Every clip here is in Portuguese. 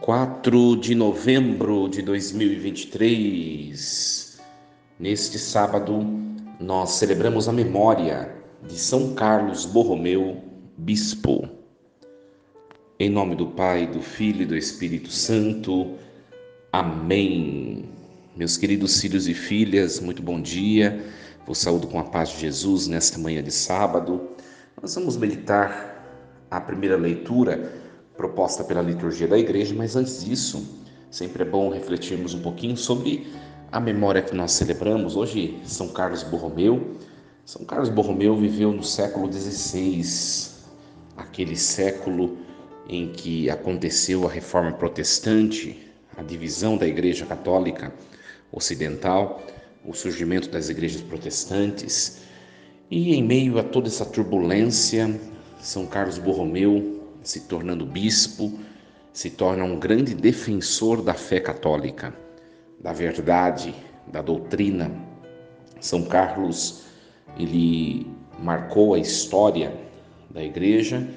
4 de novembro de 2023. Neste sábado, nós celebramos a memória de São Carlos Borromeu, bispo. Em nome do Pai, do Filho e do Espírito Santo. Amém. Meus queridos filhos e filhas, muito bom dia. Vos saúdo com a paz de Jesus nesta manhã de sábado. Nós vamos meditar a primeira leitura proposta pela liturgia da igreja, mas antes disso, sempre é bom refletirmos um pouquinho sobre a memória que nós celebramos. Hoje, São Carlos Borromeu. São Carlos Borromeu viveu no século XVI, aquele século em que aconteceu a Reforma Protestante, a divisão da Igreja Católica Ocidental, o surgimento das igrejas protestantes. E em meio a toda essa turbulência, São Carlos Borromeu, se tornando bispo, se torna um grande defensor da fé católica, da verdade, da doutrina. São Carlos, ele marcou a história da igreja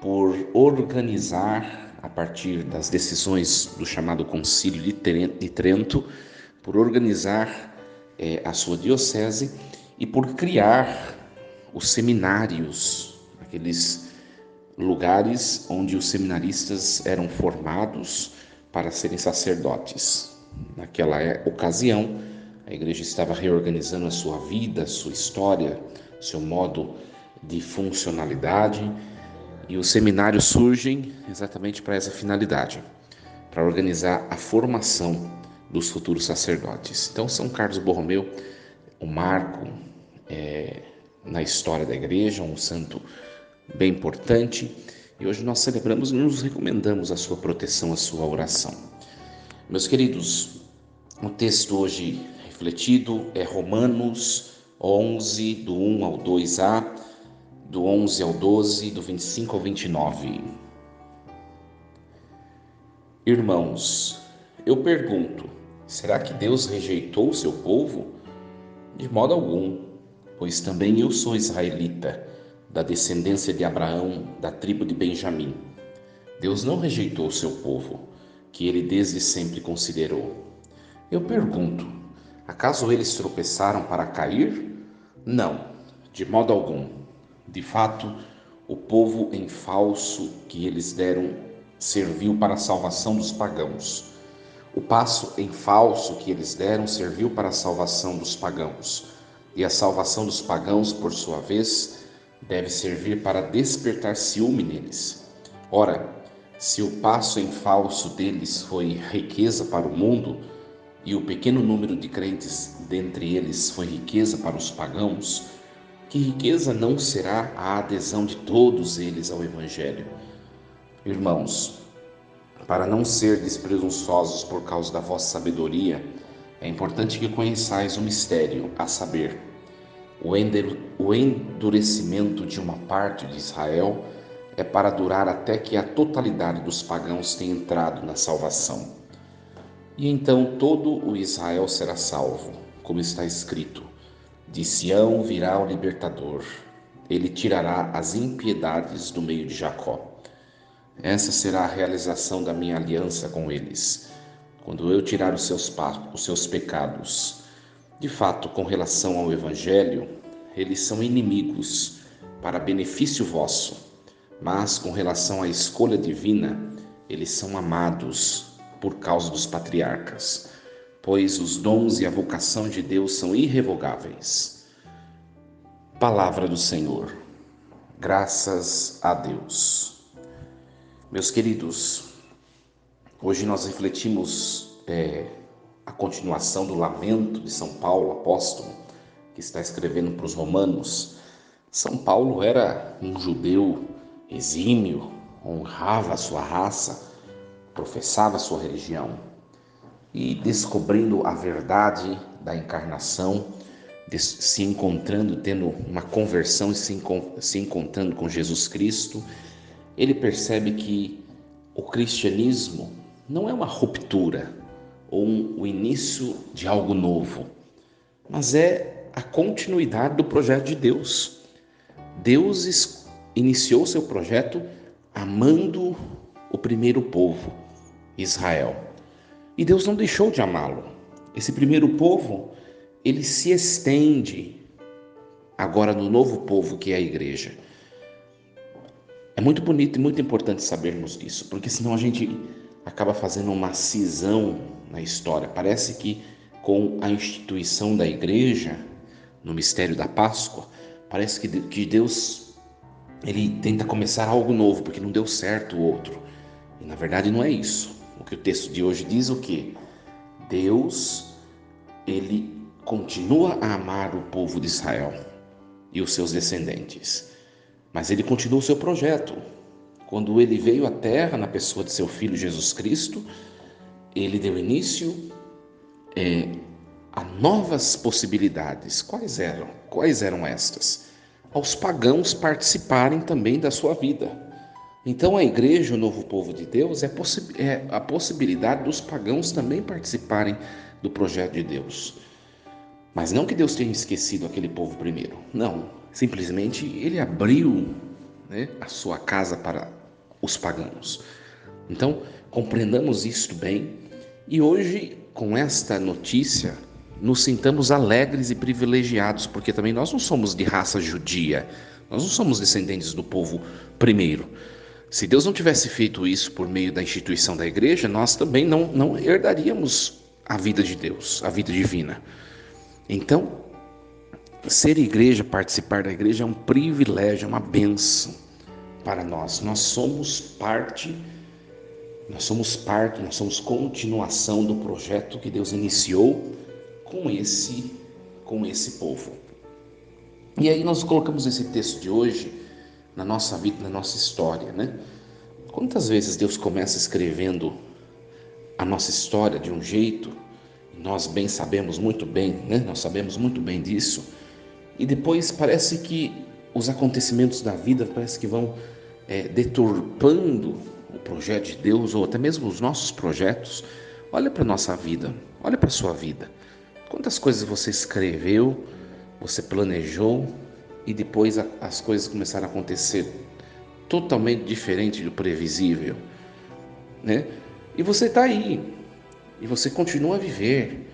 por organizar, a partir das decisões do chamado Concílio de Trento, por organizar a sua diocese e por criar os seminários, aqueles lugares onde os seminaristas eram formados para serem sacerdotes. Naquela ocasião, a igreja estava reorganizando a sua vida, a sua história, seu modo de funcionalidade, e os seminários surgem exatamente para essa finalidade, para organizar a formação dos futuros sacerdotes. Então, São Carlos Borromeu, um marco na história da igreja, um santo bem importante, e hoje nós celebramos e nos recomendamos a sua proteção, a sua oração. Meus queridos, o texto hoje refletido é Romanos 11, do 1 ao 2a, do 11 ao 12, do 25 ao 29. Irmãos, eu pergunto, será que Deus rejeitou o seu povo? De modo algum, pois também eu sou israelita, da descendência de Abraão, da tribo de Benjamim. Deus não rejeitou o seu povo, que ele desde sempre considerou. Eu pergunto, acaso eles tropeçaram para cair? Não, de modo algum. De fato, o povo em falso que eles deram serviu para a salvação dos pagãos. O passo em falso que eles deram serviu para a salvação dos pagãos. E a salvação dos pagãos, por sua vez, deve servir para despertar ciúme neles. Ora, se o passo em falso deles foi riqueza para o mundo, e o pequeno número de crentes dentre eles foi riqueza para os pagãos, que riqueza não será a adesão de todos eles ao Evangelho? Irmãos, para não ser despresunçosos por causa da vossa sabedoria, é importante que conheçais o mistério, a saber, o endurecimento de uma parte de Israel é para durar até que a totalidade dos pagãos tenha entrado na salvação. E então todo o Israel será salvo, como está escrito: de Sião virá o libertador, ele tirará as impiedades do meio de Jacó. Essa será a realização da minha aliança com eles, quando eu tirar os seus pecados. De fato, com relação ao Evangelho, eles são inimigos para benefício vosso, mas com relação à escolha divina, eles são amados por causa dos patriarcas, pois os dons e a vocação de Deus são irrevogáveis. Palavra do Senhor. Graças a Deus. Meus queridos, hoje nós refletimos a continuação do lamento de São Paulo, apóstolo, que está escrevendo para os romanos. São Paulo era um judeu exímio, honrava a sua raça, professava a sua religião, e descobrindo a verdade da encarnação, se encontrando, tendo uma conversão e se encontrando com Jesus Cristo, ele percebe que o cristianismo não é uma ruptura ou o início de algo novo, mas é a continuidade do projeto de Deus. Deus iniciou seu projeto amando o primeiro povo, Israel. E Deus não deixou de amá-lo. Esse primeiro povo, ele se estende agora no novo povo que é a igreja. É muito bonito e muito importante sabermos disso, porque senão a gente acaba fazendo uma cisão na história. Parece que com a instituição da igreja, no mistério da Páscoa, parece que Deus ele tenta começar algo novo, porque não deu certo o outro. E na verdade não é isso. O que o texto de hoje diz o quê? Deus, ele continua a amar o povo de Israel e os seus descendentes. Mas ele continua o seu projeto. Quando ele veio à Terra, na pessoa de seu Filho Jesus Cristo, ele deu início a novas possibilidades. Quais eram? Quais eram estas? Aos pagãos participarem também da sua vida. Então a igreja, o novo povo de Deus, é a possibilidade dos pagãos também participarem do projeto de Deus. Mas não que Deus tenha esquecido aquele povo primeiro. Não. Simplesmente ele abriu, a sua casa para os pagãos. Então, compreendamos isto bem e hoje, com esta notícia, nos sintamos alegres e privilegiados, porque também nós não somos de raça judia, nós não somos descendentes do povo primeiro. Se Deus não tivesse feito isso por meio da instituição da igreja, nós também não herdaríamos a vida de Deus, a vida divina. Então, ser igreja, participar da igreja é um privilégio, é uma bênção para nós. Nós somos parte, nós somos continuação do projeto que Deus iniciou com esse povo. E aí nós colocamos esse texto de hoje na nossa vida, na nossa história, né? Quantas vezes Deus começa escrevendo a nossa história de um jeito, nós bem sabemos muito bem, né? Nós sabemos muito bem disso, e depois parece que os acontecimentos da vida parece que vão deturpando o projeto de Deus, ou até mesmo os nossos projetos. Olha para a nossa vida, olha para a sua vida. Quantas coisas você escreveu, você planejou, e depois as coisas começaram a acontecer totalmente diferente do previsível, né? E você está aí, e você continua a viver.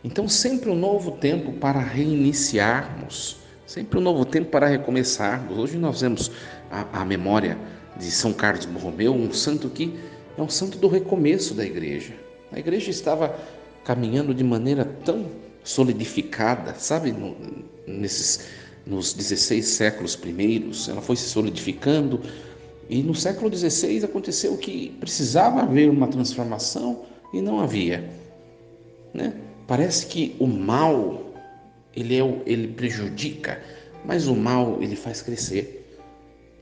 Então, sempre um novo tempo para reiniciarmos, sempre um novo tempo para recomeçarmos. Hoje nós vemos a memória de São Carlos Borromeu, um santo que é um santo do recomeço da igreja. A igreja estava caminhando de maneira tão solidificada, sabe, nos 16 séculos primeiros, ela foi se solidificando, e no século XVI aconteceu que precisava haver uma transformação e não havia, né? Parece que o mal ele prejudica, mas o mal ele faz crescer.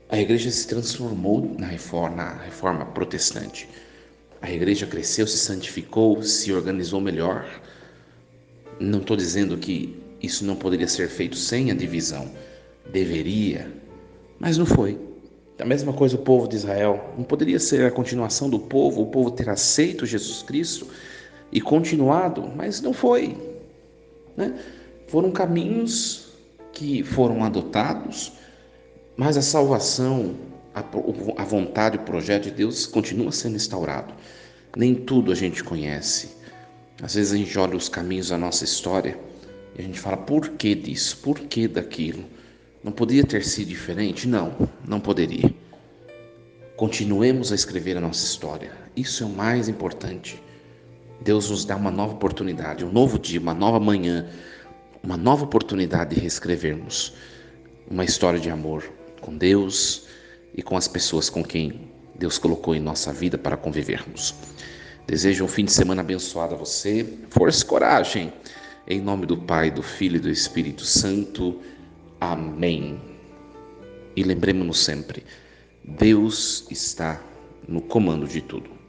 A igreja se transformou na reforma protestante. A igreja cresceu, se santificou, se organizou melhor. Não estou dizendo que isso não poderia ser feito sem a divisão. Deveria, mas não foi. A mesma coisa o povo de Israel. Não poderia ser a continuação do povo, o povo ter aceito Jesus Cristo e continuado, mas não foi, né? Foram caminhos que foram adotados, mas a salvação, a vontade, o projeto de Deus continua sendo instaurado. Nem tudo a gente conhece. Às vezes a gente olha os caminhos da nossa história e a gente fala, por que disso? Por que daquilo? Não poderia ter sido diferente? Não, não poderia. Continuemos a escrever a nossa história. Isso é o mais importante. Deus nos dá uma nova oportunidade, um novo dia, uma nova manhã, uma nova oportunidade de reescrevermos uma história de amor com Deus e com as pessoas com quem Deus colocou em nossa vida para convivermos. Desejo um fim de semana abençoado a você. Força e coragem. Em nome do Pai, do Filho e do Espírito Santo. Amém. E lembremos-nos sempre, Deus está no comando de tudo.